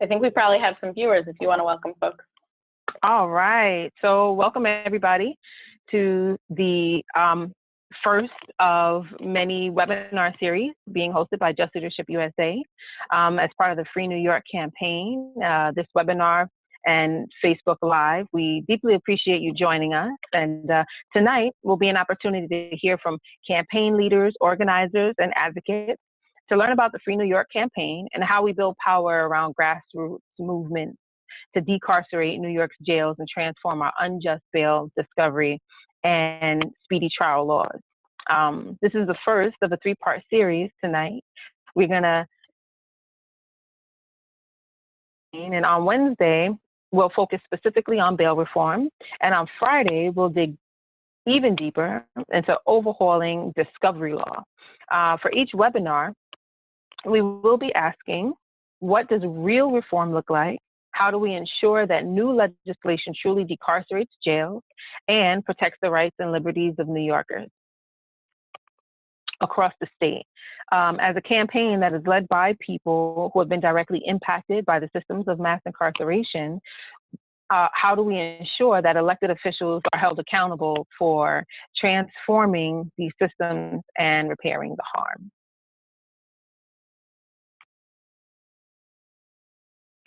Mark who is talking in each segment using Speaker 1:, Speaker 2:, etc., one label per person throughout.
Speaker 1: I think we probably have some viewers if you want to welcome folks.
Speaker 2: All right. So welcome everybody to the first of many webinar series being hosted by Just Leadership USA as part of the Free New York campaign. This webinar and Facebook Live, we deeply appreciate you joining us. And tonight will be an opportunity to hear from campaign leaders, organizers, and advocates to learn about the Free New York campaign and how we build power around grassroots movements to decarcerate New York's jails and transform our unjust bail discovery and speedy trial laws. This is the first of a three-part series tonight. We're gonna, and on Wednesday, we'll focus specifically on bail reform, and on Friday, we'll dig even deeper into overhauling discovery law. For each webinar, we will be asking, what does real reform look like? How do we ensure that new legislation truly decarcerates jails and protects the rights and liberties of New Yorkers across the state? As a campaign that is led by people who have been directly impacted by the systems of mass incarceration, how do we ensure that elected officials are held accountable for transforming these systems and repairing the harm?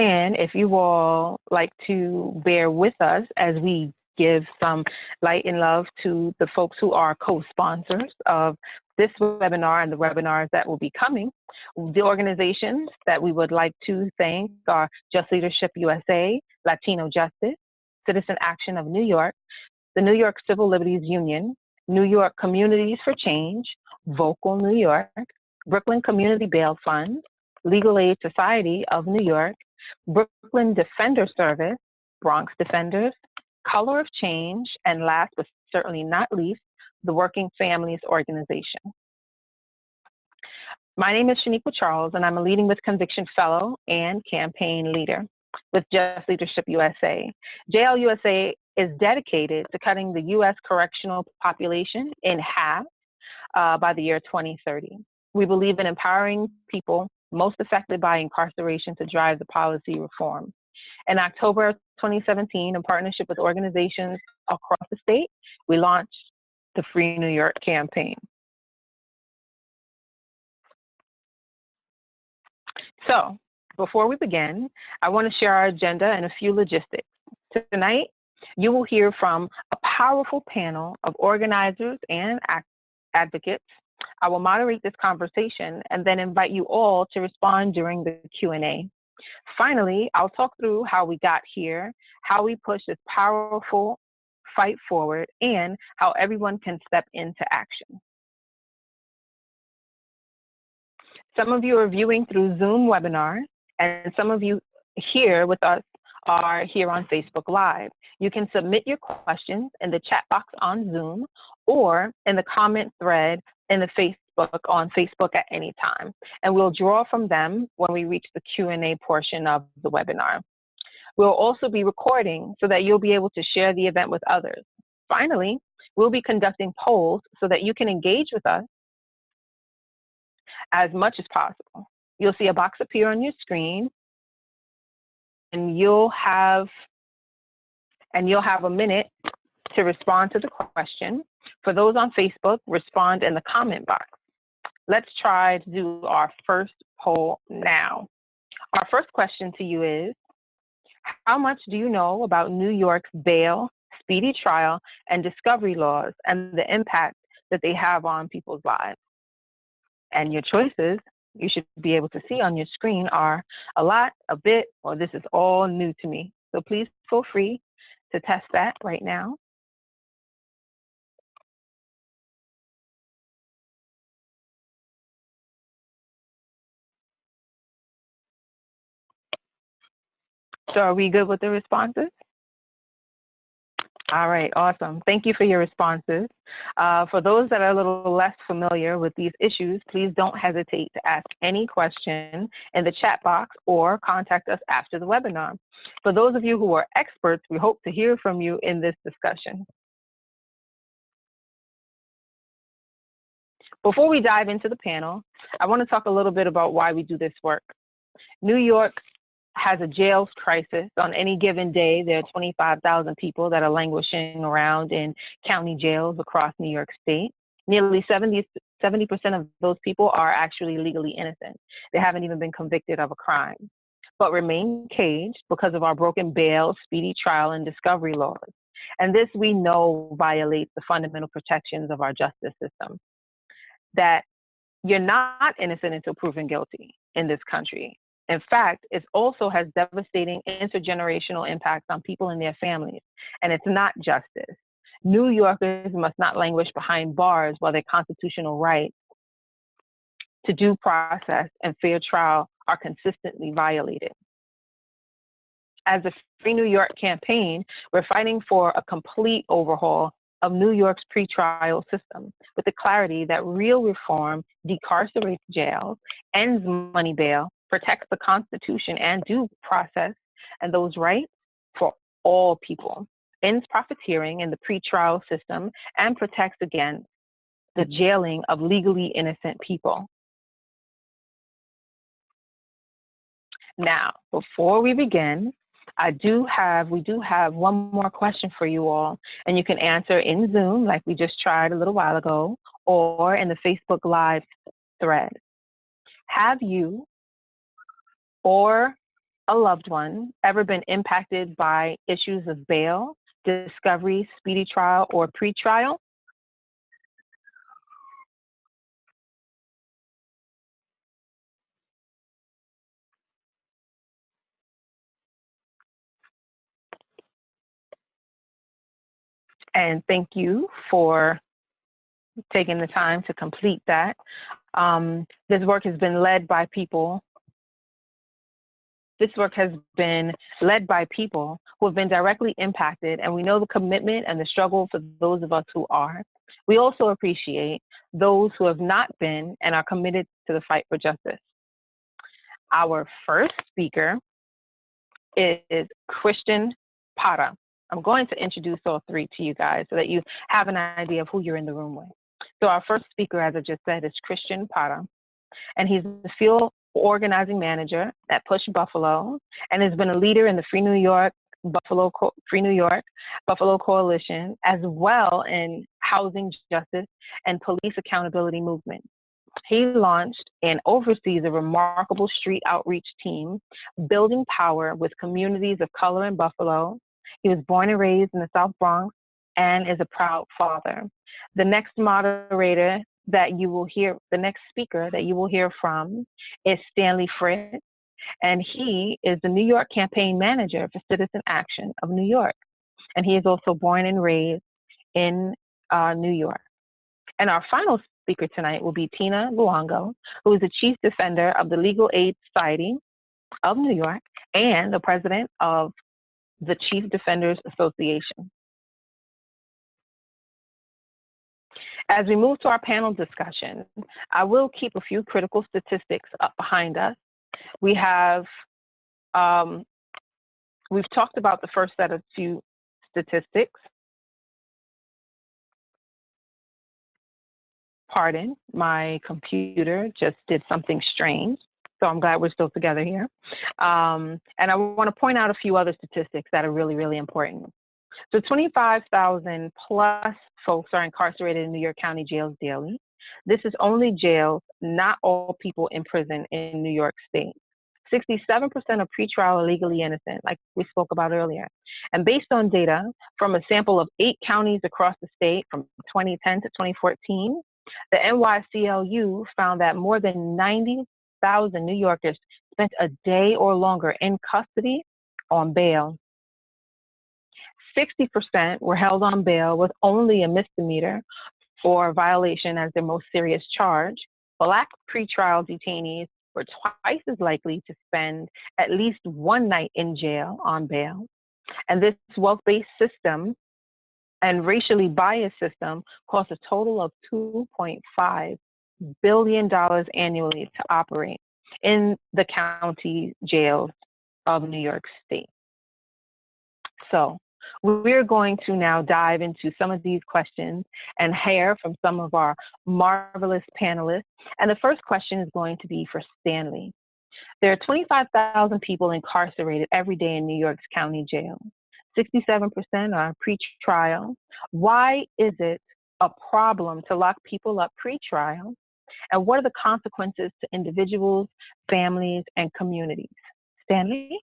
Speaker 2: And if you all like to bear with us as we give some light and love to the folks who are co-sponsors of this webinar and the webinars that will be coming, the organizations that we would like to thank are Just Leadership USA, Latino Justice, Citizen Action of New York, the New York Civil Liberties Union, New York Communities for Change, Vocal New York, Brooklyn Community Bail Fund, Legal Aid Society of New York, Brooklyn Defender Service, Bronx Defenders, Color of Change, and last but certainly not least, the Working Families Organization. My name is Shaniqua Charles, and I'm a Leading with Conviction Fellow and Campaign Leader with Just Leadership USA. JLUSA is dedicated to cutting the U.S. correctional population in half by the year 2030. We believe in empowering people most affected by incarceration to drive the policy reform. In October 2017, in partnership with organizations across the state, we launched the Free New York campaign. So, before we begin, I want to share our agenda and a few logistics. Tonight, you will hear from a powerful panel of organizers and advocates. I will moderate this conversation and then invite you all to respond during the Q&A. Finally, I'll talk through how we got here, how we push this powerful fight forward, and how everyone can step into action. Some of you are viewing through Zoom webinars, and some of you here with us are here on Facebook Live. You can submit your questions in the chat box on Zoom or in the comment thread in the Facebook on Facebook at any time, and we'll draw from them when we reach the Q&A portion of the webinar. We'll also be recording so that you'll be able to share the event with others. Finally, we'll be conducting polls so that you can engage with us as much as possible. You'll see a box appear on your screen, and you'll have a minute to respond to the question. For those on Facebook, respond in the comment box. Let's try to do our first poll now. Our first question to you is, how much do you know about New York's bail, speedy trial, and discovery laws and the impact that they have on people's lives? And your choices, you should be able to see on your screen, are a lot, a bit, or this is all new to me. So please feel free to test that right now. So are we good with the responses? All right, awesome. Thank you for your responses. For those that are a little less familiar with these issues, please don't hesitate to ask any question in the chat box or contact us after the webinar. For those of you who are experts, we hope to hear from you in this discussion. Before we dive into the panel, I want to talk a little bit about why we do this work. New York has a jails crisis. On any given day, there are 25,000 people that are languishing around in county jails across New York State. Nearly 70% of those people are actually legally innocent. They haven't even been convicted of a crime, but remain caged because of our broken bail, speedy trial, and discovery laws. And this, we know, violates the fundamental protections of our justice system, that you're not innocent until proven guilty in this country. In fact, it also has devastating intergenerational impacts on people and their families. And it's not justice. New Yorkers must not languish behind bars while their constitutional rights to due process and fair trial are consistently violated. As the Free New York campaign, we're fighting for a complete overhaul of New York's pretrial system with the clarity that real reform decarcerates jails, ends money bail, protects the Constitution and due process and those rights for all people, ends profiteering in the pretrial system, and protects against the jailing of legally innocent people. Now, before we begin, we do have one more question for you all, and you can answer in Zoom like we just tried a little while ago, or in the Facebook Live thread. Have you or a loved one ever been impacted by issues of bail, discovery, speedy trial, or pretrial? And thank you for taking the time to complete that. This work has been led by people. This work has been led by people who have been directly impacted, and we know the commitment and the struggle for those of us who are. We also appreciate those who have not been and are committed to the fight for justice. Our first speaker is Christian Pata. I'm going to introduce all three to you guys so that you have an idea of who you're in the room with. So our first speaker, as I just said, is Christian Pata, and he's the field organizing manager at Push Buffalo, and has been a leader in the Free New York Buffalo Coalition, as well in housing justice and police accountability movement. He launched and oversees a remarkable street outreach team, building power with communities of color in Buffalo. He was born and raised in the South Bronx and is a proud father. The next moderator that you will hear, the next speaker that you will hear from is Stanley Fresh, and he is the New York campaign manager for Citizen Action of New York. And he is also born and raised in New York. And our final speaker tonight will be Tina Luongo, who is the chief defender of the Legal Aid Society of New York and the president of the Chief Defenders Association. As we move to our panel discussion, I will keep a few critical statistics up behind us. We have, we've talked about the first set of few statistics. Pardon, my computer just did something strange, so I'm glad we're still together here. And I want to point out a few other statistics that are really, really important. So 25,000 plus folks are incarcerated in New York County jails daily. This is only jails, not all people in prison in New York State. 67% of pretrial are legally innocent, like we spoke about earlier. And based on data from a sample of 8 counties across the state from 2010 to 2014, the NYCLU found that more than 90,000 New Yorkers spent a day or longer in custody on bail. 60% were held on bail with only a misdemeanor or violation as their most serious charge. Black pretrial detainees were twice as likely to spend at least one night in jail on bail. And this wealth-based system and racially biased system costs a total of $2.5 billion annually to operate in the county jails of New York State. So we're going to now dive into some of these questions and hear from some of our marvelous panelists. And the first question is going to be for Stanley. There are 25,000 people incarcerated every day in New York's county jail. 67% are pre-trial. Why is it a problem to lock people up pre-trial? And what are the consequences to individuals, families, and communities? Stanley?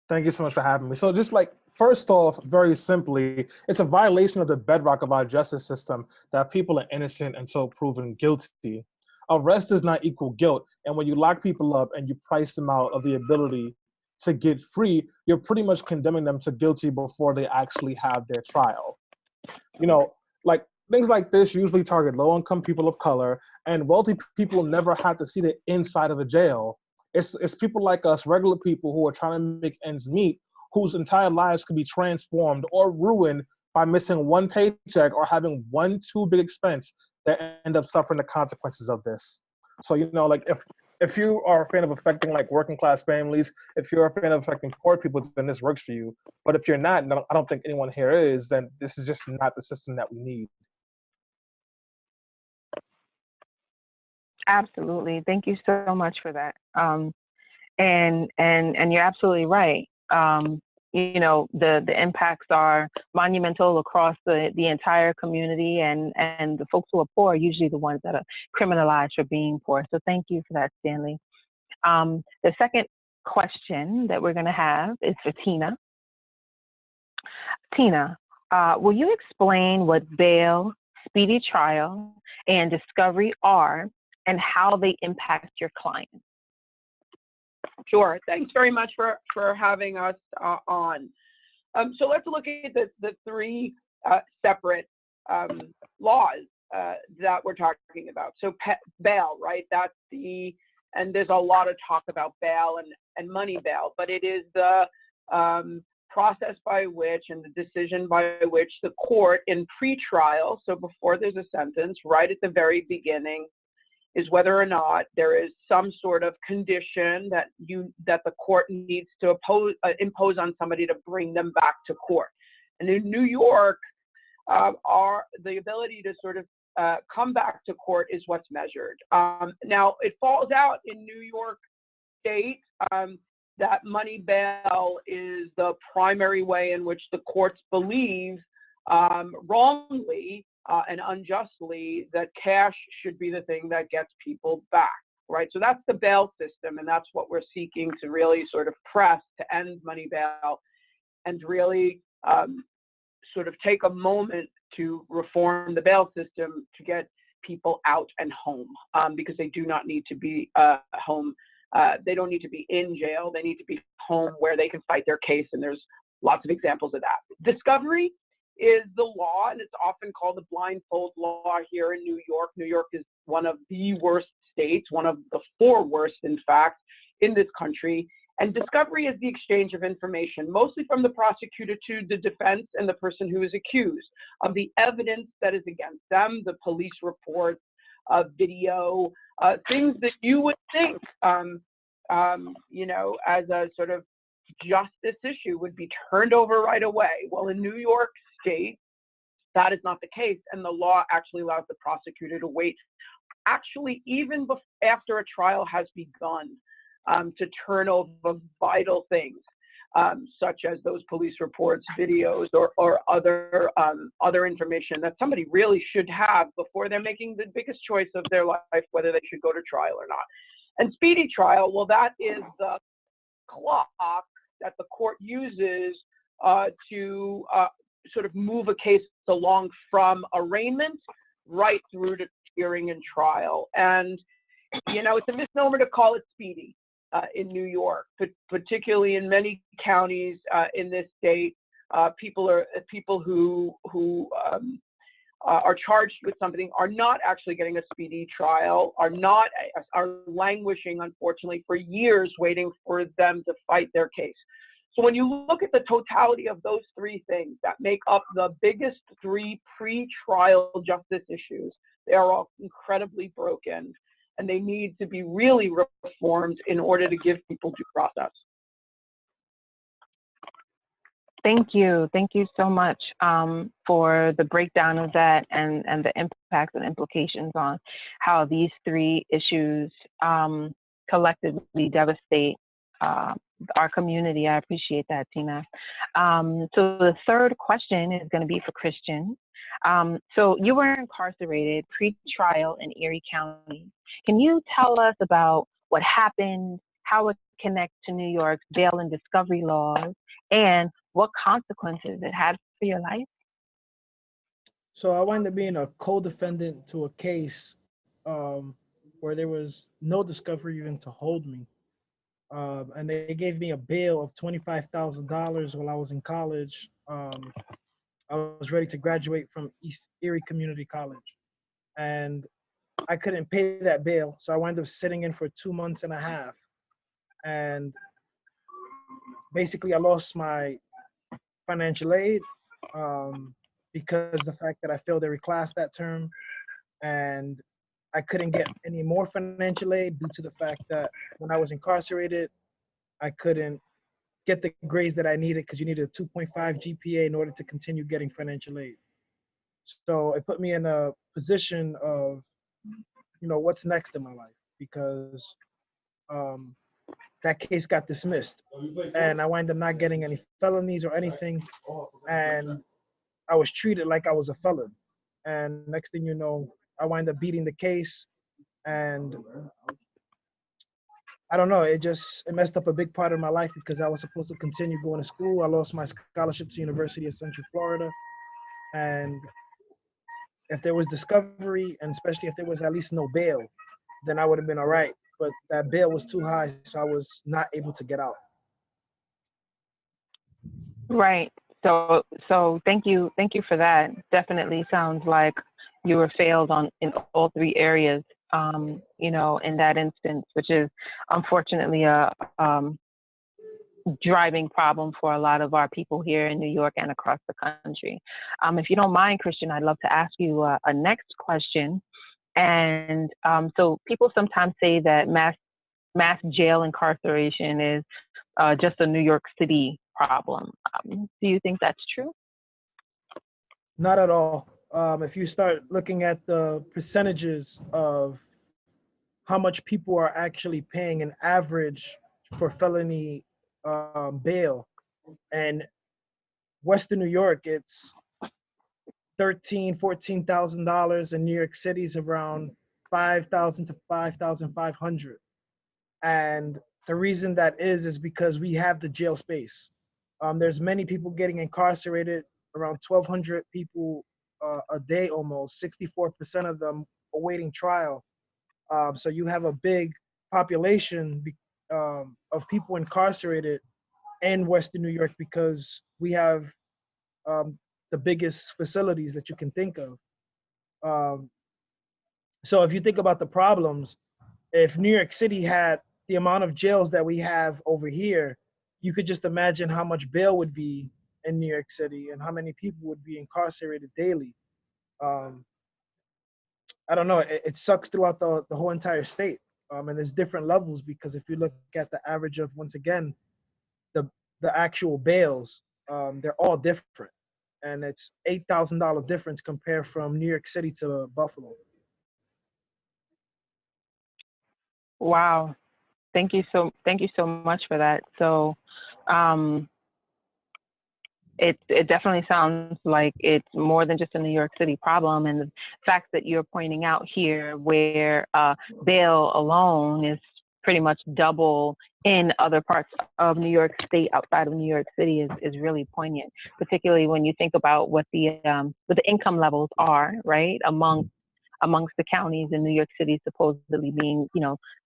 Speaker 3: Thank you so much for having me. So just like, first off, very simply, it's a violation of the bedrock of our justice system that people are innocent until proven guilty. Arrest does not equal guilt. And when you lock people up and you price them out of the ability to get free, you're pretty much condemning them to guilty before they actually have their trial. You know, like things like this usually target low-income people of color, and wealthy people never have to see the inside of a jail. It's people like us, regular people who are trying to make ends meet, whose entire lives could be transformed or ruined by missing one paycheck or having one too big expense that end up suffering the consequences of this. So, you know, like if you are a fan of affecting like working class families, if you're a fan of affecting poor people, then this works for you. But if you're not, and I don't think anyone here is, then this is just not the system that we need.
Speaker 2: Absolutely. Thank you so much for that. And you're absolutely right. You know, the impacts are monumental across the entire community, and the folks who are poor are usually the ones that are criminalized for being poor. So thank you for that, Stanley. The second question that we're going to have is for Tina. Tina, will you explain what bail, speedy trial, and discovery are and how they impact your clients?
Speaker 4: Sure. Thanks very much for having us on. So let's look at the three separate laws that we're talking about. So bail, right? That's and there's a lot of talk about bail and money bail, but it is the process by which and the decision by which the court in pretrial, so before there's a sentence, right at the very beginning, is whether or not there is some sort of condition that the court needs to impose on somebody to bring them back to court. And in New York, the ability to sort of come back to court is what's measured. Now, it falls out in New York State that money bail is the primary way in which the courts believe wrongly and unjustly that cash should be the thing that gets people back, right? So that's the bail system, and that's what we're seeking to really sort of press to end money bail and really sort of take a moment to reform the bail system to get people out and home, because they do not need to be home. They don't need to be in jail. They need to be home where they can fight their case, and there's lots of examples of that. Discovery is the law, and it's often called the Blindfold Law here in New York. New York is one of the worst states, one of the 4 worst, in fact, in this country. And discovery is the exchange of information, mostly from the prosecutor to the defense and the person who is accused, of the evidence that is against them, the police reports, video, things that you would think, you know, as a sort of justice issue would be turned over right away. Well, in New York State, that is not the case, and the law actually allows the prosecutor to wait, actually even after a trial has begun, to turn over vital things, such as those police reports, videos, or other information that somebody really should have before they're making the biggest choice of their life, whether they should go to trial or not. And speedy trial, well, that is the clock that the court uses to sort of move a case along from arraignment right through to hearing and trial. And, you know, it's a misnomer to call it speedy in New York, but particularly in many counties in this state. People who are charged with something are not actually getting a speedy trial, are languishing, unfortunately, for years waiting for them to fight their case. So when you look at the totality of those 3 things that make up the biggest 3 pre-trial justice issues, they are all incredibly broken, and they need to be really reformed in order to give people due process.
Speaker 2: Thank you. Thank you so much for the breakdown of that and the impacts and implications on how these 3 issues collectively devastate our community. I appreciate that, Tina. So the third question is going to be for Christian. So you were incarcerated pre-trial in Erie County. Can you tell us about what happened, how it connects to New York's bail and discovery laws, and what consequences it had for your life?
Speaker 5: So I wound up being a co-defendant to a case where there was no discovery even to hold me. And they gave me a bail of $25,000 while I was in college. I was ready to graduate from East Erie Community College. And I couldn't pay that bail. So I wound up sitting in for 2 months and a half. And basically, I lost my financial aid because the fact that I failed every class that term. And I couldn't get any more financial aid due to the fact that when I was incarcerated, I couldn't get the grades that I needed because you needed a 2.5 GPA in order to continue getting financial aid. So it put me in a position of, what's next in my life, because that case got dismissed and I wound up not getting any felonies or anything. And I was treated like I was a felon. And next thing you know, I wind up beating the case, and I don't know, it messed up a big part of my life because I was supposed to continue going to school. I lost my scholarship to University of Central Florida. And if there was discovery, and especially if there was at least no bail, then I would have been all right. But that bail was too high, so I was not able to get out.
Speaker 2: Right. So thank you for that. Definitely sounds like you were failed in all three areas. In that instance, which is unfortunately a driving problem for a lot of our people here in New York and across the country. If you don't mind, Christian, I'd love to ask you a next question. And so people sometimes say that mass jail incarceration is just a New York City problem. Do you think that's true?
Speaker 5: Not at all. If you start looking at the percentages of how much people are actually paying an average for felony bail, and Western New York, it's $14,000. In New York City's around 5,000 to 5,500. And the reason that is because we have the jail space. There's many people getting incarcerated, around 1,200 people a day almost, 64% of them awaiting trial. So you have a big population of people incarcerated in Western New York because we have the biggest facilities that you can think of. So if you think about the problems, if New York City had the amount of jails that we have over here, you could just imagine how much bail would be in New York City and how many people would be incarcerated daily. I don't know, it sucks throughout the whole entire state. And there's different levels because if you look at the average of, once again, the actual bails, they're all different. And it's $8,000 difference compared from New York City to Buffalo.
Speaker 2: Wow. Thank you so much for that. So it definitely sounds like it's more than just a New York City problem, and the facts that you're pointing out here where bail alone is pretty much double in other parts of New York State outside of New York City is really poignant, particularly when you think about what the income levels are, right, amongst the counties in New York City supposedly being,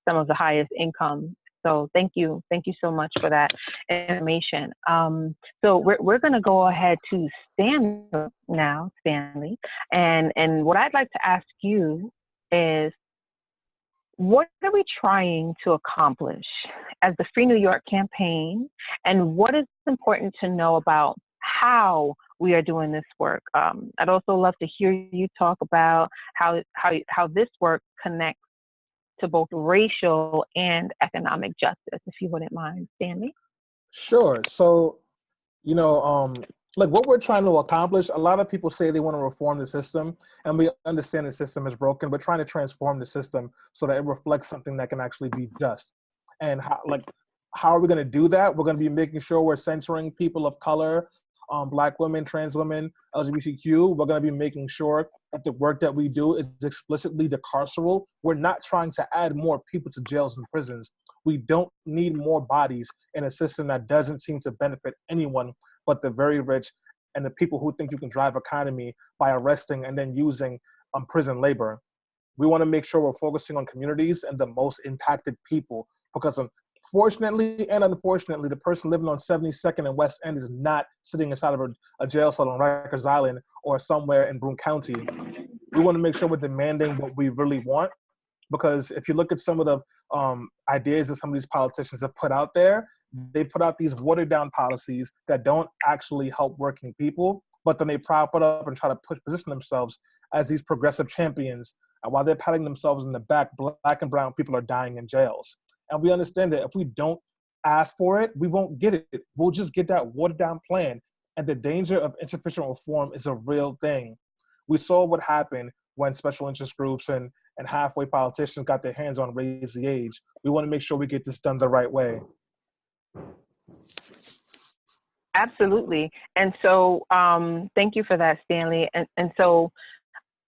Speaker 2: some of the highest income. So thank you so much for that information. So we're going to go ahead to Stanley, and what I'd like to ask you is, what are we trying to accomplish as the Free New York campaign, and what is important to know about how we are doing this work? I'd also love to hear you talk about how this work connects to both racial and economic justice, if you wouldn't mind, Stanley.
Speaker 3: Sure. So, like what we're trying to accomplish, a lot of people say they want to reform the system, and we understand the system is broken, but trying to transform the system so that it reflects something that can actually be just. And how are we going to do that? We're going to be making sure we're censoring people of color, Black women, trans women, LGBTQ. We're going to be making sure that the work that we do is explicitly decarceral. We're not trying to add more people to jails and prisons. We don't need more bodies in a system that doesn't seem to benefit anyone but the very rich and the people who think you can drive economy by arresting and then using prison labor. We want to make sure we're focusing on communities and the most impacted people, because fortunately and unfortunately, the person living on 72nd and West End is not sitting inside of a jail cell on Rikers Island or somewhere in Broome County. We want to make sure we're demanding what we really want, because if you look at some of the ideas that some of these politicians have put out there, they put out these watered down policies that don't actually help working people, but then they prop it up and try to position themselves as these progressive champions. And while they're patting themselves in the back, Black and brown people are dying in jails. And we understand that if we don't ask for it, we won't get it. We'll just get that watered down plan. And the danger of insufficient reform is a real thing. We saw what happened when special interest groups and halfway politicians got their hands on raise the age. We want to make sure we get this done the right way.
Speaker 2: Absolutely. And so thank you for that, Stanley. And so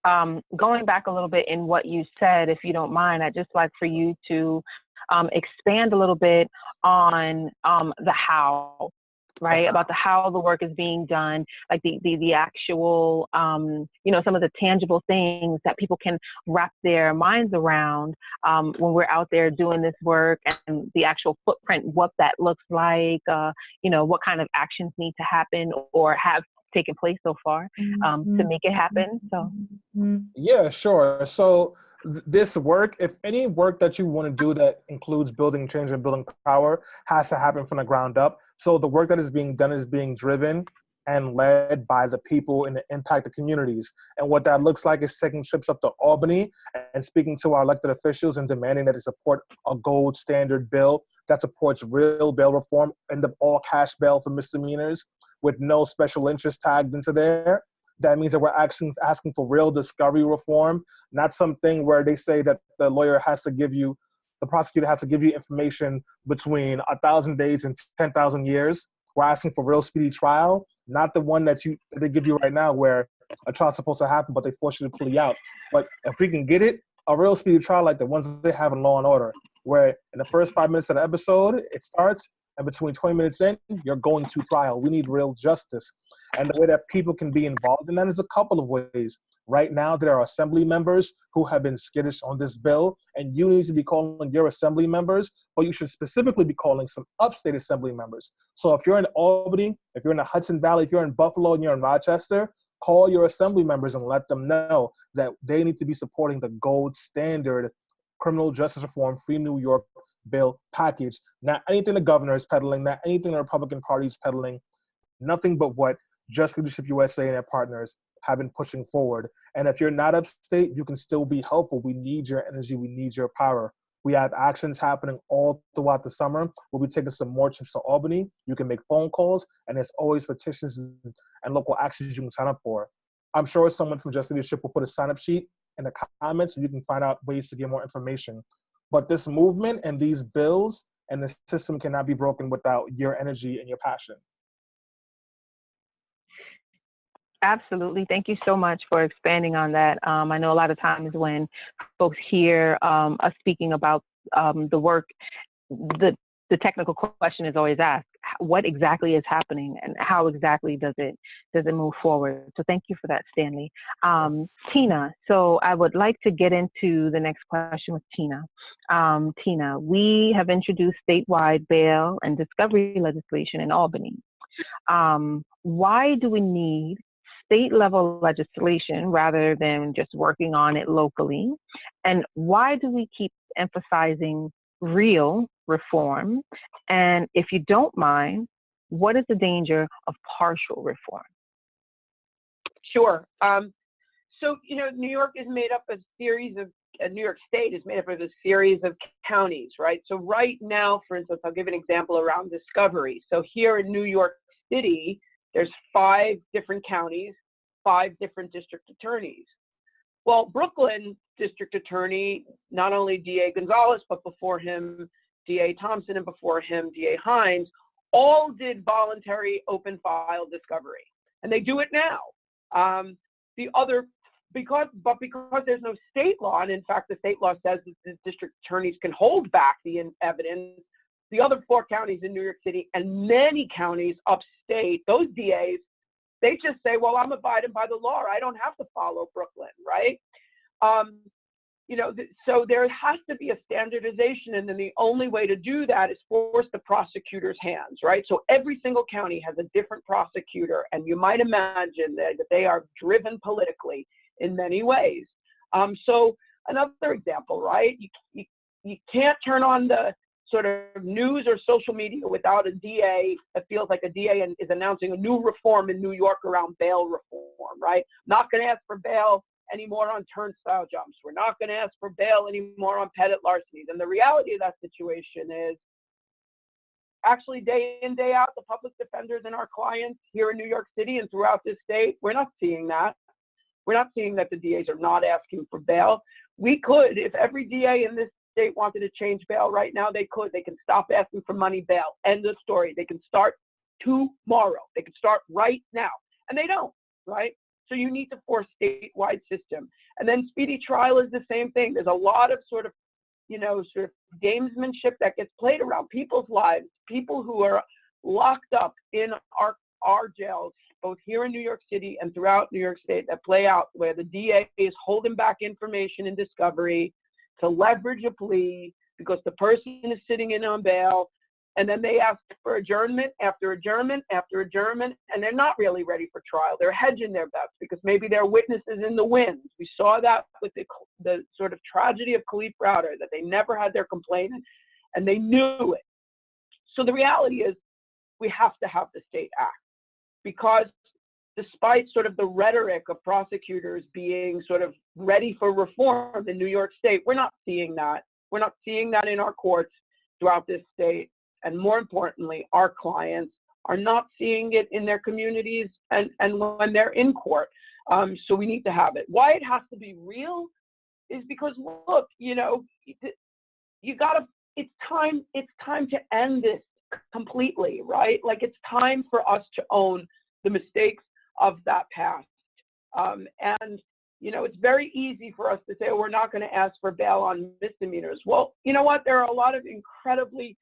Speaker 2: going back a little bit in what you said, if you don't mind, I'd just like for you to expand a little bit on the how, right? About the how the work is being done, like the actual, some of the tangible things that people can wrap their minds around when we're out there doing this work, and the actual footprint, what that looks like, what kind of actions need to happen or have taken place so far to make it happen. So
Speaker 3: yeah, sure. So this work, if any work that you want to do that includes building change and building power, has to happen from the ground up. So the work that is being done is being driven and led by the people in the impacted communities. And what that looks like is taking trips up to Albany and speaking to our elected officials and demanding that they support a gold standard bill that supports real bail reform and the all cash bail for misdemeanors with no special interest tagged into there. That means that we're actually asking for real discovery reform, not something where they say that the prosecutor has to give you information between 1,000 days and 10,000 years. We're asking for real speedy trial, not the one that they give you right now where a trial's supposed to happen, but they force you to plea out. But if we can get it, a real speedy trial like the ones they have in Law and Order, where in the first 5 minutes of the episode, it starts, and between 20 minutes in, you're going to trial. We need real justice. And the way that people can be involved in that is a couple of ways. Right now, there are assembly members who have been skittish on this bill, and you need to be calling your assembly members, but you should specifically be calling some upstate assembly members. So if you're in Albany, if you're in the Hudson Valley, if you're in Buffalo and you're in Rochester, call your assembly members and let them know that they need to be supporting the gold standard criminal justice reform, Free New York bill package. Not anything the governor is peddling, not anything the Republican Party is peddling, nothing but what Just Leadership USA and their partners have been pushing forward. And if you're not upstate, you can still be helpful. We need your energy. We need your power. We have actions happening all throughout the summer. We'll be taking some more trips to Albany. You can make phone calls, and there's always petitions and local actions you can sign up for. I'm sure someone from Just Leadership will put a sign-up sheet in the comments so you can find out ways to get more information. But this movement and these bills and the system cannot be broken without your energy and your passion.
Speaker 2: absolutely. Thank you so much for expanding on that. I know a lot of times when folks hear us speaking about the work, the technical question is always asked, what exactly is happening and how exactly does it move forward? So thank you for that, Stanley. Tina, so I would like to get into the next question with Tina. Tina, we have introduced statewide bail and discovery legislation in Albany. Why do we need state level legislation rather than just working on it locally? And why do we keep emphasizing real reform? And if you don't mind, what is the danger of partial reform?
Speaker 4: Sure. So, New York is made up of New York State is made up of a series of counties, right? So right now, for instance, I'll give an example around discovery. So here in New York City, There's 5 different counties, 5 different district attorneys. Well, Brooklyn district attorney, not only DA Gonzalez, but before him, DA Thompson, and before him, DA Hines, all did voluntary open file discovery. And they do it now. Because there's no state law, and in fact, the state law says that the district attorneys can hold back the evidence, the other 4 counties in New York City and many counties upstate, those DAs, they just say, well, I'm abiding by the law. I don't have to follow Brooklyn, right? So there has to be a standardization, and then the only way to do that is force the prosecutor's hands, right? So every single county has a different prosecutor, and you might imagine that they are driven politically in many ways. So another example, right? You can't turn on the sort of news or social media without a DA that feels like a DA and is announcing a new reform in New York around bail reform, right? Not going to ask for bail anymore on turnstile jumps. We're not going to ask for bail anymore on pettit larcenies. And the reality of that situation is actually day in, day out, the public defenders and our clients here in New York City and throughout this state, we're not seeing that. We're not seeing that the DAs are not asking for bail. We could, if every DA in this state wanted to change bail right now, they could. They can stop asking for money bail. End of story. They can start tomorrow. They can start right now. And they don't, right? So you need to force statewide system. And then speedy trial is the same thing. There's a lot of sort of gamesmanship that gets played around people's lives, people who are locked up in our jails, both here in New York City and throughout New York State, that play out where the DA is holding back information and discovery to leverage a plea because the person is sitting in on bail, and then they ask for adjournment after adjournment after adjournment, and they're not really ready for trial. They're hedging their bets because maybe they're witnesses in the wind. We saw that with the sort of tragedy of Khalif Browder, that they never had their complaint, and they knew it. So the reality is we have to have the state act, because despite sort of the rhetoric of prosecutors being sort of ready for reform in New York State, we're not seeing that. We're not seeing that in our courts throughout this state. And more importantly, our clients are not seeing it in their communities and when they're in court. So we need to have it. Why it has to be real is because, look, it's time to end this completely, right? Like, it's time for us to own the mistakes of that past. It's very easy for us to say, oh, we're not going to ask for bail on misdemeanors. Well, you know what? There are a lot of incredibly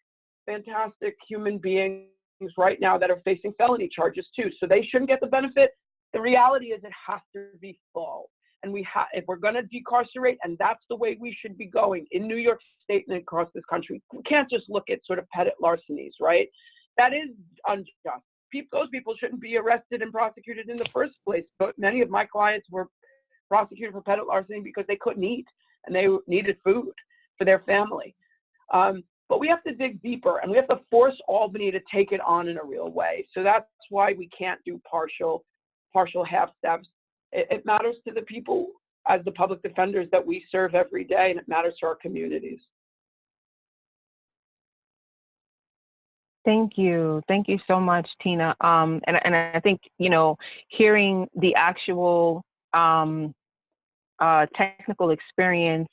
Speaker 4: fantastic human beings right now that are facing felony charges too. So they shouldn't get the benefit. The reality is it has to be full. And if we're going to decarcerate, and that's the way we should be going in New York State and across this country, we can't just look at sort of pettit larcenies, right? That is unjust. Those people shouldn't be arrested and prosecuted in the first place. But many of my clients were prosecuted for pettit larceny because they couldn't eat and they needed food for their family. But we have to dig deeper, and we have to force Albany to take it on in a real way. So that's why we can't do partial half steps. It matters to the people as the public defenders that we serve every day, and it matters to our communities.
Speaker 2: Thank you. Thank you so much, Tina. And I think, hearing the actual technical experience,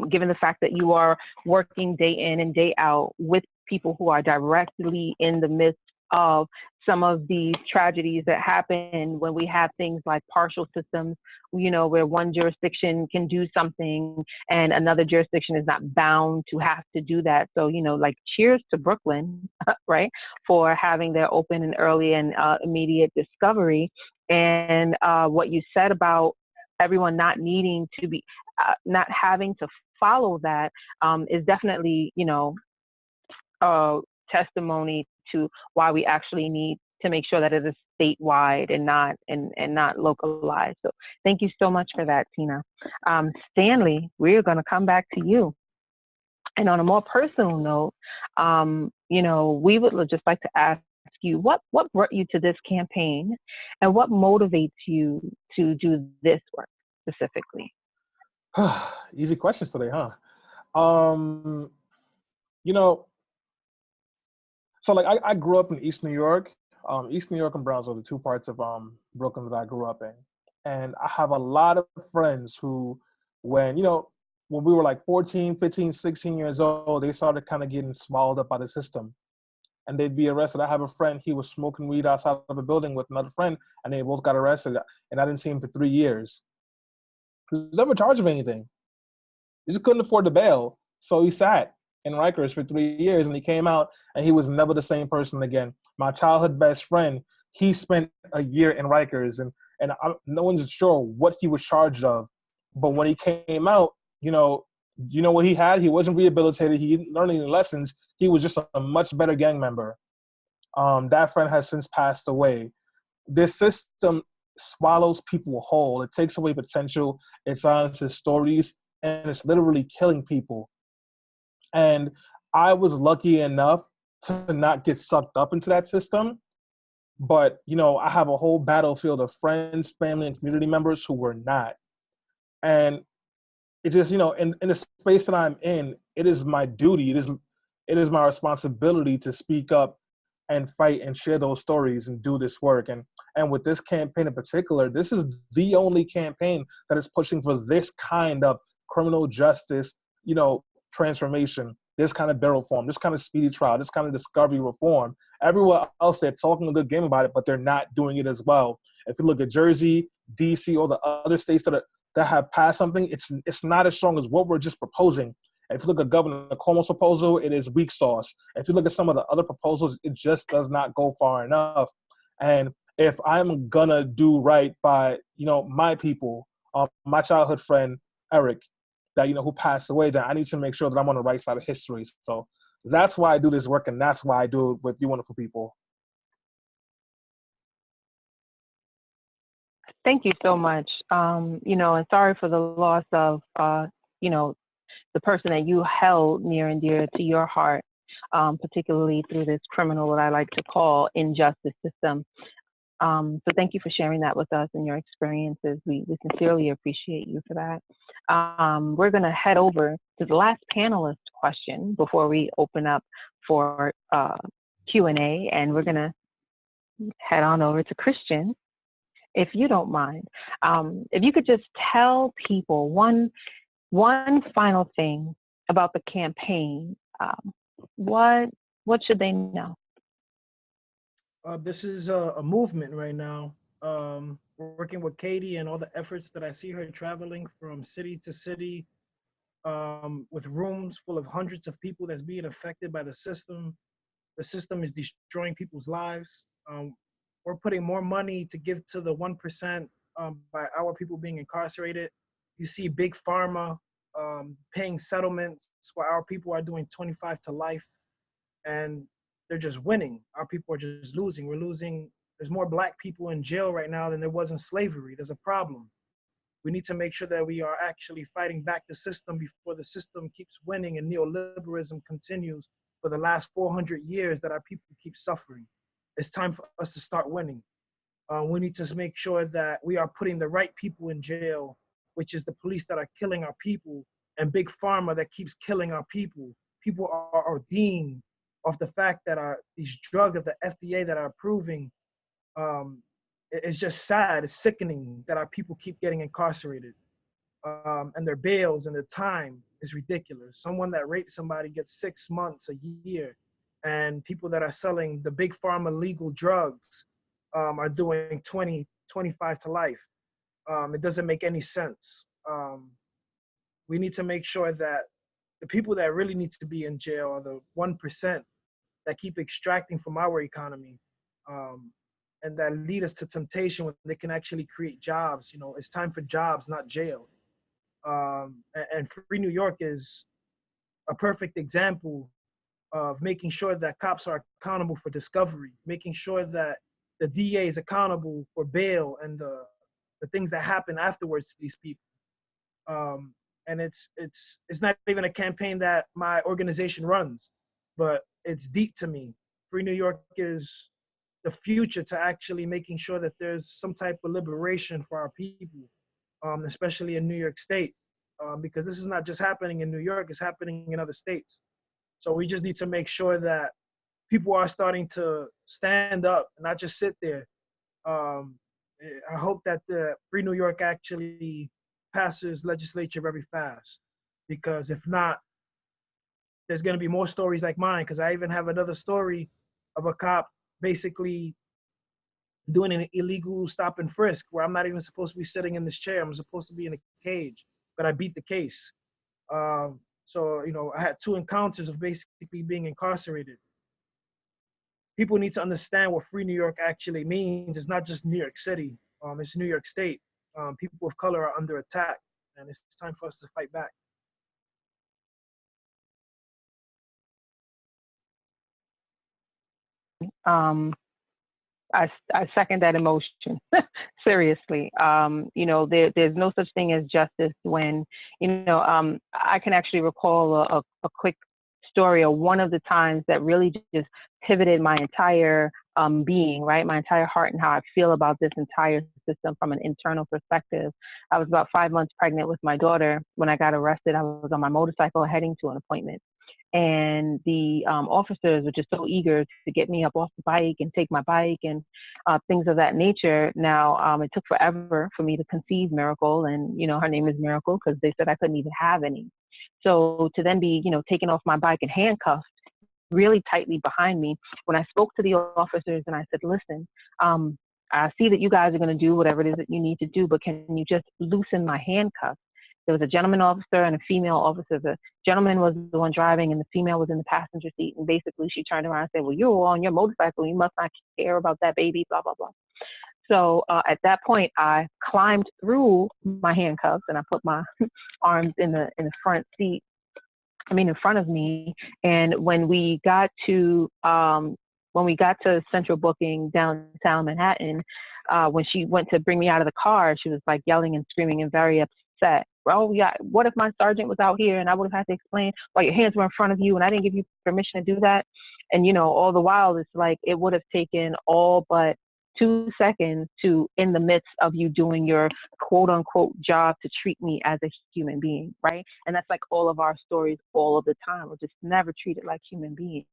Speaker 2: given the fact that you are working day in and day out with people who are directly in the midst of some of these tragedies that happen when we have things like partial systems, where one jurisdiction can do something and another jurisdiction is not bound to have to do that. So, cheers to Brooklyn, right, for having their open and early and immediate discovery. And what you said about everyone not needing to be, not having to follow that is definitely, testimony to why we actually need to make sure that it is statewide and not localized. So thank you so much for that, Tina. Stanley, we're going to come back to you. And on a more personal note, we would just like to ask you, what brought you to this campaign, and what motivates you to do this work specifically?
Speaker 3: Easy questions today, huh? So I grew up in East New York, East New York and Brownsville, the two parts of Brooklyn that I grew up in. And I have a lot of friends who, when, when we were like 14, 15, 16 years old, they started kind of getting swallowed up by the system. And they'd be arrested. I have a friend, he was smoking weed outside of a building with another friend, and they both got arrested. And I didn't see him for 3 years. He was never charged of anything. He just couldn't afford the bail. So he sat in Rikers for 3 years, and he came out, and he was never the same person again. My childhood best friend, he spent a year in Rikers, and no one's sure what he was charged of. But when he came out, you know what he had? He wasn't rehabilitated. He didn't learn any lessons. He was just a much better gang member. That friend has since passed away. This system swallows people whole. It takes away potential. It silences stories, and it's literally killing people. And I was lucky enough to not get sucked up into that system. But, I have a whole battlefield of friends, family, and community members who were not. And it just, in the space that I'm in, it is my duty. It is my responsibility to speak up and fight and share those stories and do this work. And with this campaign in particular, this is the only campaign that is pushing for this kind of criminal justice, transformation, this kind of bail reform, this kind of speedy trial, this kind of discovery reform. Everywhere else, they're talking a good game about it, but they're not doing it as well. If you look at Jersey, DC, or the other states that have passed something, it's not as strong as what we're just proposing. If you look at Governor Cuomo's proposal, it is weak sauce. If you look at some of the other proposals, it just does not go far enough. And if I'm gonna do right by, my people, my childhood friend, Eric, that, who passed away, then I need to make sure that I'm on the right side of history. So that's why I do this work, and that's why I do it with you wonderful people.
Speaker 2: Thank you so much. And sorry for the loss of, the person that you held near and dear to your heart, particularly through this criminal, what I like to call injustice system. So thank you for sharing that with us and your experiences. We sincerely appreciate you for that. We're going to head over to the last panelist question before we open up for Q&A, and we're going to head on over to Christian, if you don't mind. If you could just tell people one final thing about the campaign, what should they know?
Speaker 5: This is a movement right now. We're working with Katie and all the efforts that I see her traveling from city to city, with rooms full of hundreds of people that's being affected by the system. The system is destroying people's lives. We're putting more money to give to the 1% by our people being incarcerated. You see big pharma paying settlements while our people are doing 25 to life, and they're just winning. Our people are just losing. We're losing. There's more Black people in jail right now than there was in slavery. There's a problem. We need to make sure that we are actually fighting back the system before the system keeps winning and neoliberalism continues for the last 400 years that our people keep suffering. It's time for us to start winning. We need to make sure that we are putting the right people in jail, which is the police that are killing our people, and big pharma that keeps killing our people. People are ordained of the fact that these drugs of the FDA that are approving, it's just sad, it's sickening that our people keep getting incarcerated. And their bails and the time is ridiculous. Someone that raped somebody gets 6 months, a year, and people that are selling the big pharma legal drugs are doing 20, 25 to life. It doesn't make any sense. We need to make sure that the people that really need to be in jail are the 1% that keep extracting from our economy, and that lead us to temptation when they can actually create jobs. It's time for jobs, not jail. And Free New York is a perfect example of making sure that cops are accountable for discovery, making sure that the DA is accountable for bail and the things that happen afterwards to these people. And it's not even a campaign that my organization runs, but it's deep to me. Free New York is the future to actually making sure that there's some type of liberation for our people, especially in New York State, because this is not just happening in New York, it's happening in other states. So we just need to make sure that people are starting to stand up and not just sit there. I hope that the Free New York actually passes legislature very fast, because if not, there's going to be more stories like mine. Because I even have another story of a cop basically doing an illegal stop and frisk where I'm not even supposed to be sitting in this chair. I'm supposed to be in a cage, but I beat the case. So, you know, I had 2 encounters of basically being incarcerated. People need to understand what Free New York actually means. It's not just New York City. It's New York State. People of color are under attack, and it's time for us to fight back.
Speaker 2: I second that emotion. Seriously. You know, there's no such thing as justice when, you know, I can actually recall a quick story of one of the times that really just pivoted my entire being, right? My entire heart and how I feel about this entire system from an internal perspective. I was about 5 months pregnant with my daughter when I got arrested. I was on my motorcycle heading to an appointment. And the officers were just so eager to get me up off the bike and take my bike and things of that nature. Now, it took forever for me to conceive Miracle, and, you know, her name is Miracle because they said I couldn't even have any. So to then be, you know, taken off my bike and handcuffed really tightly behind me, when I spoke to the officers and I said, listen, I see that you guys are going to do whatever it is that you need to do, but can you just loosen my handcuffs? There was a gentleman officer and a female officer. The gentleman was the one driving and the female was in the passenger seat. And basically she turned around and said, well, you're on your motorcycle. You must not care about that baby, blah, blah, blah. So at that point, I climbed through my handcuffs and I put my arms in the front seat. In front of me. And when we got to Central Booking downtown Manhattan, when she went to bring me out of the car, she was like yelling and screaming and very upset. Oh yeah, what if my sergeant was out here and I would have had to explain why your hands were in front of you and I didn't give you permission to do that? And, you know, all the while it's like it would have taken all but 2 seconds to, in the midst of you doing your quote unquote job, to treat me as a human being, right? And that's like all of our stories all of the time. We're just never treated like human beings.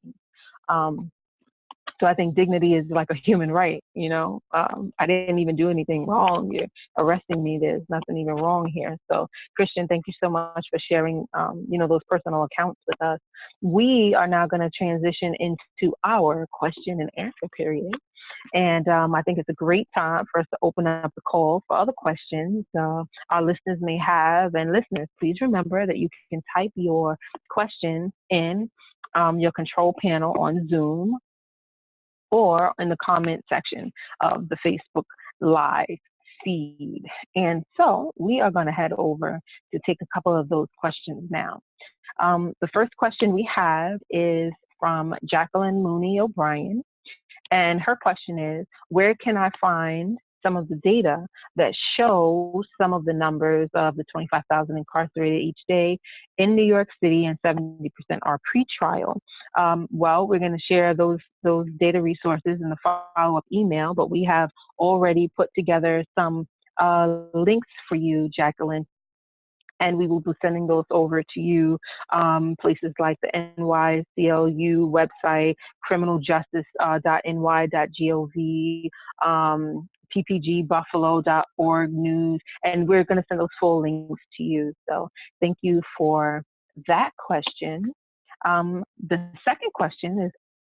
Speaker 2: So I think dignity is like a human right, you know. I didn't even do anything wrong. You're arresting me. There's nothing even wrong here. So Christian, thank you so much for sharing, you know, those personal accounts with us. We are now going to transition into our question and answer period. And I think it's a great time for us to open up the call for other questions our listeners may have. And listeners, please remember that you can type your question in your control panel on Zoom or in the comment section of the Facebook Live feed. And so we are going to head over to take a couple of those questions now. The first question we have is from Jacqueline Mooney O'Brien. And her question is, where can I find some of the data that shows some of the numbers of the 25,000 incarcerated each day in New York City, and 70% are pretrial? Well, we're going to share those data resources in the follow-up email, but we have already put together some links for you, Jacqueline, and we will be sending those over to you, places like the NYCLU website, criminaljustice.ny.gov, ppgbuffalo.org news, and we're going to send those full links to you. So thank you for that question. The second question is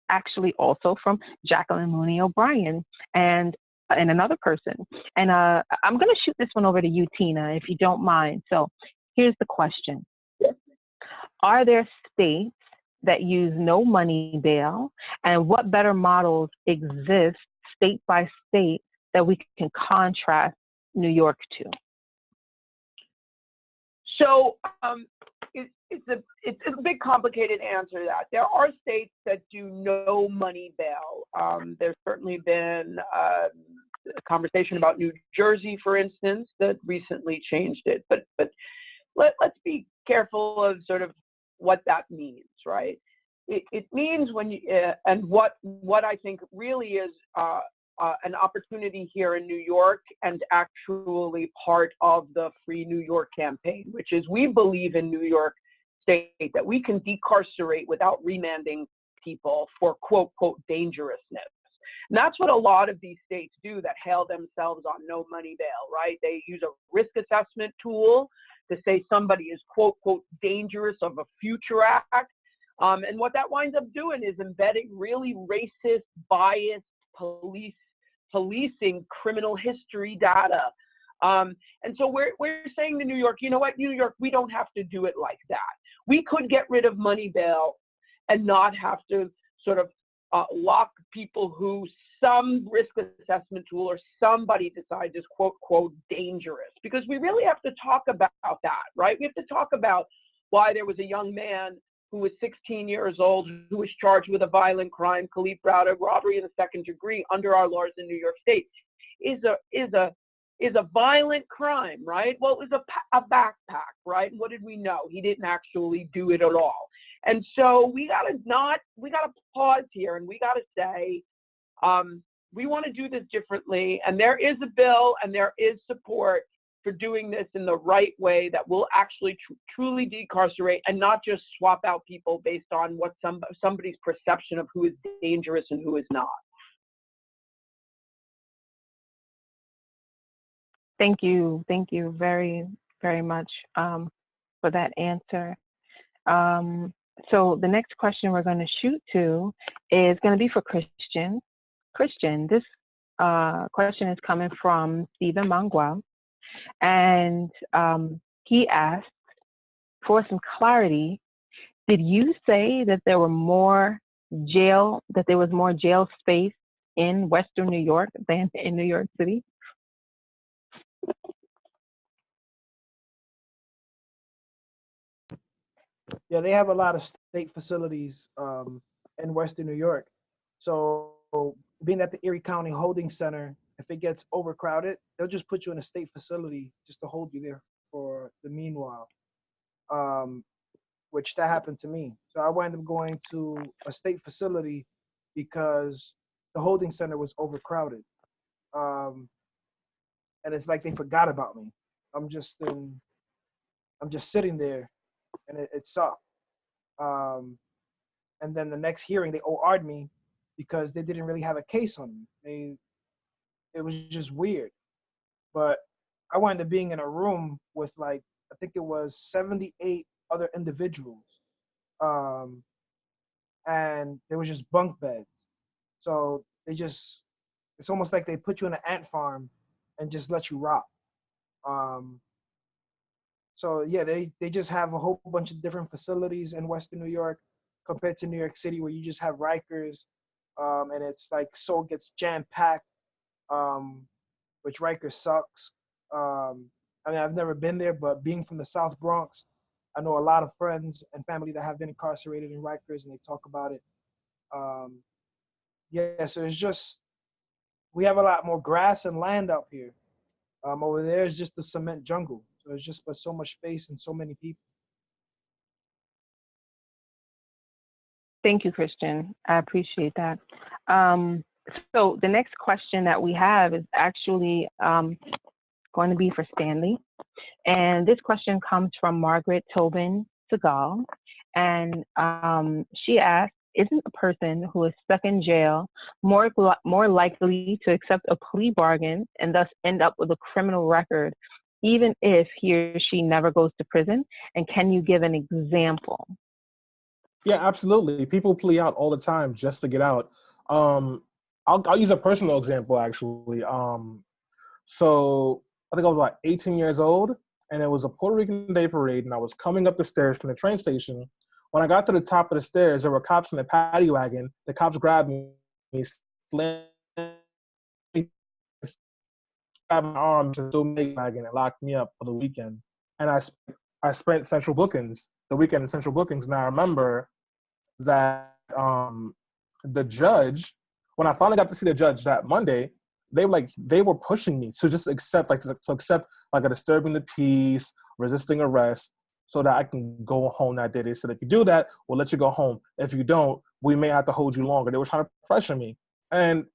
Speaker 2: actually also from Jacqueline Mooney O'Brien and another person. And I'm going to shoot this one over to you, Tina, if you don't mind. So here's the question. Are there states that use no money bail, and what better models exist state by state that we can contrast New York to?
Speaker 4: So it's a big complicated answer to that. There are states that do no money bail. There's certainly been a conversation about New Jersey, for instance, that recently changed it. But let's be careful of sort of what that means, right? It means when you, and what I think really is an opportunity here in New York, and actually part of the Free New York campaign, which is we believe in New York State that we can decarcerate without remanding people for quote, quote, dangerousness. And that's what a lot of these states do that hail themselves on no money bail, right? They use a risk assessment tool to say somebody is quote, quote, dangerous of a future act. And what that winds up doing is embedding really racist, biased policing criminal history data. And so we're saying to New York, you know what, New York, we don't have to do it like that. We could get rid of money bail and not have to sort of lock people who some risk assessment tool or somebody decides is quote, quote, dangerous. Because we really have to talk about that, right? We have to talk about why there was a young man who was 16 years old who was charged with a violent crime, Khalif Browder, robbery in the second degree under our laws in New York State, is a violent crime, right? Well, it was a backpack, right? And what did we know? He didn't actually do it at all. And so we gotta pause here and we gotta say, we want to do this differently. And there is a bill and there is support for doing this in the right way that will actually truly decarcerate and not just swap out people based on what somebody's perception of who is dangerous and who is not.
Speaker 2: Thank you very, very much for that answer. So the next question we're going to shoot to is going to be for Christian. Christian, this question is coming from Stephen Manguel, and he asks for some clarity. Did you say that there was more jail space in Western New York than in New York City?
Speaker 5: Yeah, they have a lot of state facilities in Western New York. So being at the Erie County Holding Center, if it gets overcrowded, they'll just put you in a state facility just to hold you there for the meanwhile, which that happened to me. So I wound up going to a state facility because the holding center was overcrowded. And it's like they forgot about me. I'm just sitting there, and it sucked. And then the next hearing, they OR'd me because they didn't really have a case on me. It was just weird. But I wound up being in a room with I think it was 78 other individuals. And there was just bunk beds. So it's almost like they put you in an ant farm and just let you rot. So yeah, they just have a whole bunch of different facilities in Western New York compared to New York City, where you just have Rikers, and it's so it gets jam-packed, which Rikers sucks. I mean, I've never been there, but being from the South Bronx, I know a lot of friends and family that have been incarcerated in Rikers, and they talk about it. Yeah, so it's just, we have a lot more grass and land up here. Over there is just the cement jungle. So it's just so much space and so many people.
Speaker 2: Thank you, Christian. I appreciate that. So the next question that we have is actually going to be for Stanley. And this question comes from Margaret Tobin Segal. And she asks, isn't a person who is stuck in jail more likely to accept a plea bargain and thus end up with a criminal record, even if he or she never goes to prison? And can you give an example?
Speaker 3: Yeah, absolutely. People plea out all the time just to get out. I'll use a personal example, actually. So I think I was 18 years old, and it was a Puerto Rican Day parade, and I was coming up the stairs from the train station. When I got to the top of the stairs, there were cops in a paddy wagon. The cops grabbed me, slammed me, grabbed my arm to the wagon, and locked me up for the weekend. And I spent the weekend in central bookings, and I remember that the judge, when I finally got to see the judge that Monday, they were pushing me to just accept a disturbing the peace, resisting arrest, so that I can go home that day. They said, if you do that, we'll let you go home. If you don't, we may have to hold you longer. They were trying to pressure me. And,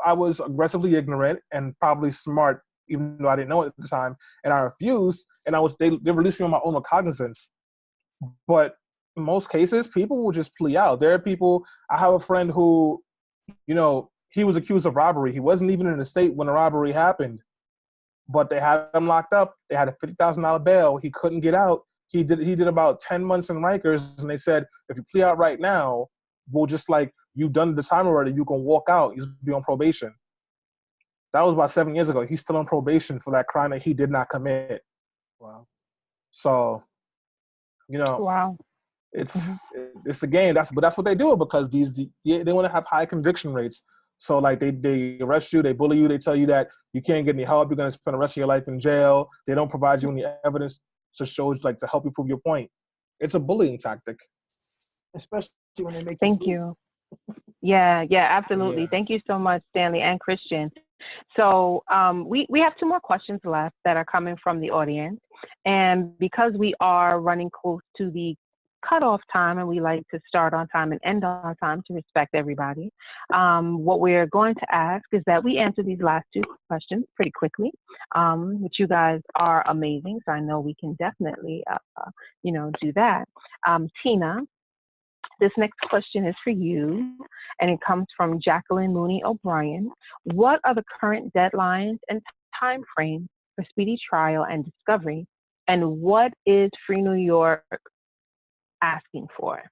Speaker 3: I was aggressively ignorant and probably smart, even though I didn't know it at the time. And I refused, and they released me on my own recognizance. But in most cases, people will just plea out. There are people, I have a friend who, he was accused of robbery. He wasn't even in the state when the robbery happened, but they had him locked up. They had a $50,000 bail. He couldn't get out. He did about 10 months in Rikers, and they said, if you plea out right now, we'll just you've done the time already, you can walk out. You'll be on probation. That was about 7 years ago. He's still on probation for that crime that he did not commit.
Speaker 5: Wow.
Speaker 3: So,
Speaker 2: Wow.
Speaker 3: it's the game. That's what they do, because they want to have high conviction rates. So they arrest you, they bully you, they tell you that you can't get any help, you're going to spend the rest of your life in jail. They don't provide you any evidence to show to help you prove your point. It's a bullying tactic.
Speaker 5: Especially when they make
Speaker 2: Thank you. Yeah, absolutely.
Speaker 3: Yeah.
Speaker 2: Thank you so much, Stanley and Christian. So we have 2 more questions left that are coming from the audience. And because we are running close to the cutoff time, and we like to start on time and end on time to respect everybody, what we're going to ask is that we answer these last 2 questions pretty quickly, which you guys are amazing. So I know we can definitely, do that. Tina, this next question is for you, and it comes from Jacqueline Mooney O'Brien. What are the current deadlines and timeframes for speedy trial and discovery, and what is Free New York asking for?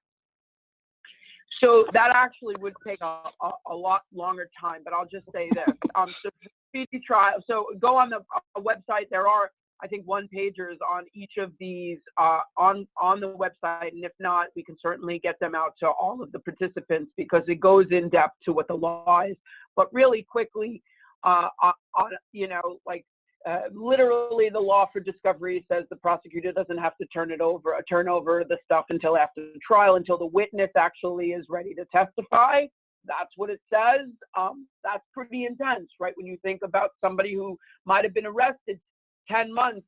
Speaker 4: So that actually would take a lot longer time, but I'll just say this. So speedy trial. So go on the website. There are, I think, one-pagers on each of these on the website, and if not, we can certainly get them out to all of the participants, because it goes in depth to what the law is. But really quickly, literally, the law for discovery says the prosecutor doesn't have to turn over the stuff until after the trial, until the witness actually is ready to testify. That's what it says. That's pretty intense, right? When you think about somebody who might have been arrested 10 months,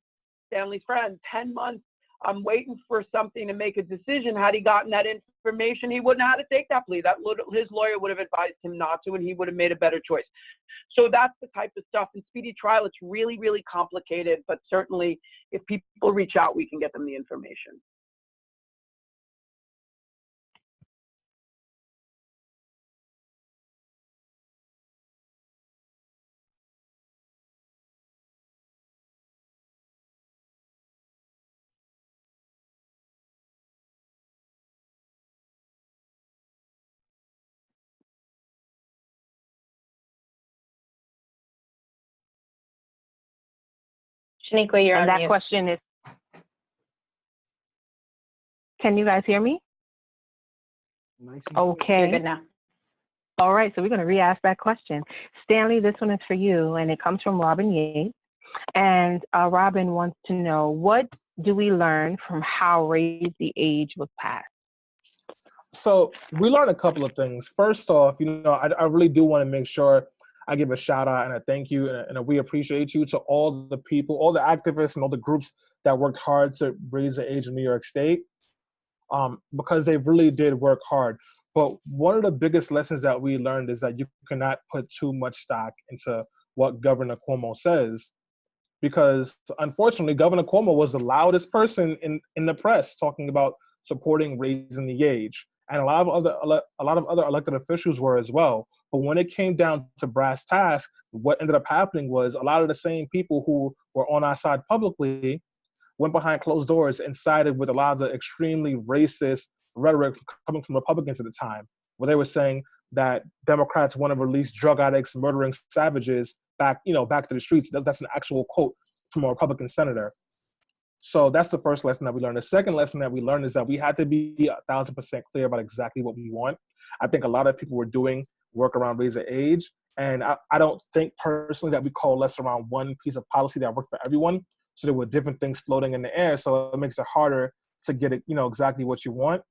Speaker 4: Stanley's friend, 10 months, I'm waiting for something to make a decision. Had he gotten that information, he wouldn't have had to take that plea. His lawyer would have advised him not to, and he would have made a better choice. So that's the type of stuff. In speedy trial, it's really, really complicated, but certainly if people reach out, we can get them the information.
Speaker 1: Shaniqua, you're
Speaker 2: And
Speaker 1: on
Speaker 2: that
Speaker 1: mute.
Speaker 2: question is, can you guys hear me?
Speaker 5: Nice and clear.
Speaker 2: Okay.
Speaker 1: You're good now.
Speaker 2: All right, so we're going to re-ask that question. Stanley, this one is for you, and it comes from Robin Yates. And Robin wants to know, what do we learn from how Raise the Age was passed?
Speaker 3: So we learned a couple of things. First off, I really do want to make sure I give a shout out and a thank you, and we appreciate you to all the people, all the activists and all the groups that worked hard to raise the age in New York State, because they really did work hard. But one of the biggest lessons that we learned is that you cannot put too much stock into what Governor Cuomo says, because unfortunately, Governor Cuomo was the loudest person in the press talking about supporting raising the age, and a lot of other elected officials were as well. But when it came down to brass tacks, what ended up happening was a lot of the same people who were on our side publicly went behind closed doors and sided with a lot of the extremely racist rhetoric coming from Republicans at the time, where they were saying that Democrats want to release drug addicts, murdering savages back to the streets. That's an actual quote from a Republican senator. So that's the first lesson that we learned. The second lesson that we learned is that we had to be 1,000% clear about exactly what we want. I think a lot of people were doing work around raise the age, and I don't think personally that we coalesced around one piece of policy that worked for everyone. So there were different things floating in the air, so it makes it harder to get it, exactly what you want.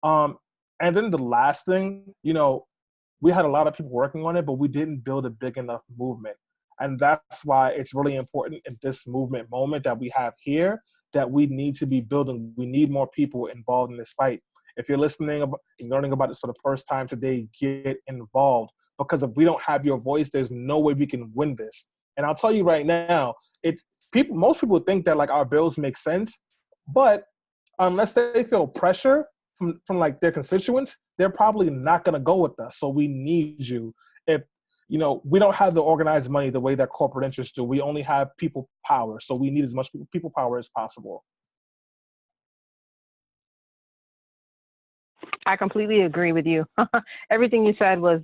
Speaker 3: And then the last thing, we had a lot of people working on it, but we didn't build a big enough movement. And that's why it's really important in this movement moment that we have here that we need to be building. We need more people involved in this fight. If you're listening and learning about this for the first time today, get involved. Because if we don't have your voice, there's no way we can win this. And I'll tell you right now, most people think that our bills make sense, but unless they feel pressure from like their constituents, they're probably not going to go with us. So we need you. If we don't have the organized money the way that corporate interests do. We only have people power. So we need as much people power as possible.
Speaker 2: I completely agree with you. Everything you said was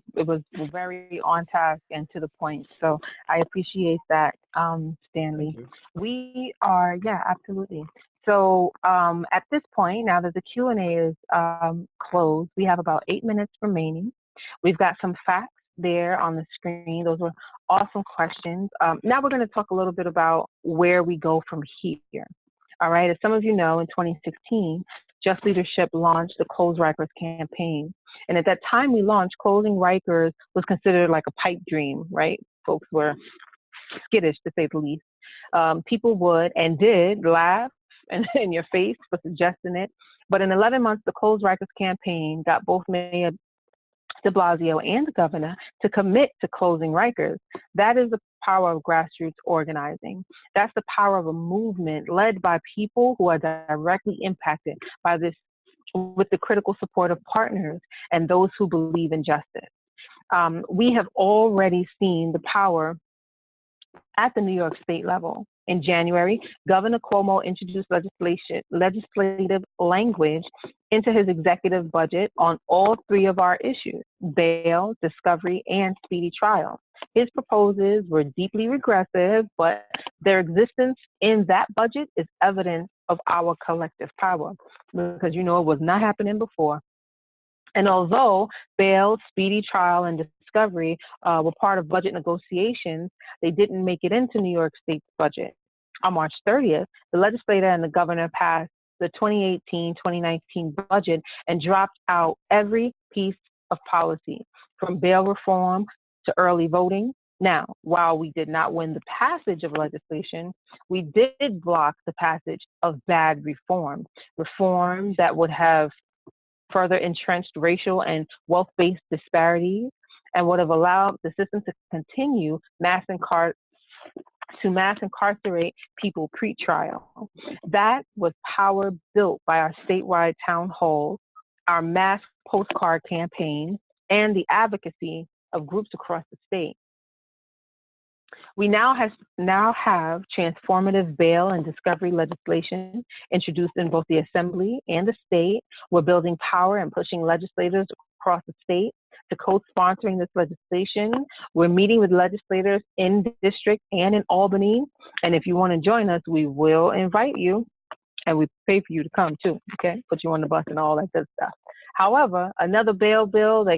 Speaker 2: very on task and to the point. So I appreciate that, Stanley. We are, yeah, absolutely. So at this point, now that the Q&A is closed, we have about 8 minutes remaining. We've got some facts there on the screen. Those were awesome questions. Now we're going to talk a little bit about where we go from here. All right. As some of you know, in 2016, Just Leadership launched the Close Rikers campaign. And at that time we launched, closing Rikers was considered like a pipe dream, right? Folks were skittish, to say the least. People would and did laugh in your face for suggesting it. But in 11 months, the Close Rikers campaign got both Mayor de Blasio and the governor to commit to closing Rikers. That is the power of grassroots organizing. That's the power of a movement led by people who are directly impacted by this, with the critical support of partners and those who believe in justice. We have already seen the power at the New York State level. In January, Governor Cuomo introduced legislative language into his executive budget on all three of our issues: bail, discovery, and speedy trial. His proposals were deeply regressive, but their existence in that budget is evidence of our collective power, because it was not happening before. And although bail, speedy trial, and discovery were part of budget negotiations, they didn't make it into New York State's budget. On March 30th, the legislator and the governor passed the 2018-2019 budget and dropped out every piece of policy, from bail reform to early voting. Now, while we did not win the passage of legislation, we did block the passage of bad reform that would have further entrenched racial and wealth-based disparities and would have allowed the system to continue mass incarcerate people pre-trial. That was power built by our statewide town halls, our mass postcard campaign, and the advocacy of groups across the state. We now have transformative bail and discovery legislation introduced in both the Assembly and the state. We're building power and pushing legislators across the state to co-sponsoring this legislation. We're meeting with legislators in district and in Albany. And if you want to join us, we will invite you, and we pay for you to come too, okay? Put you on the bus and all that good stuff. However, another bail bill that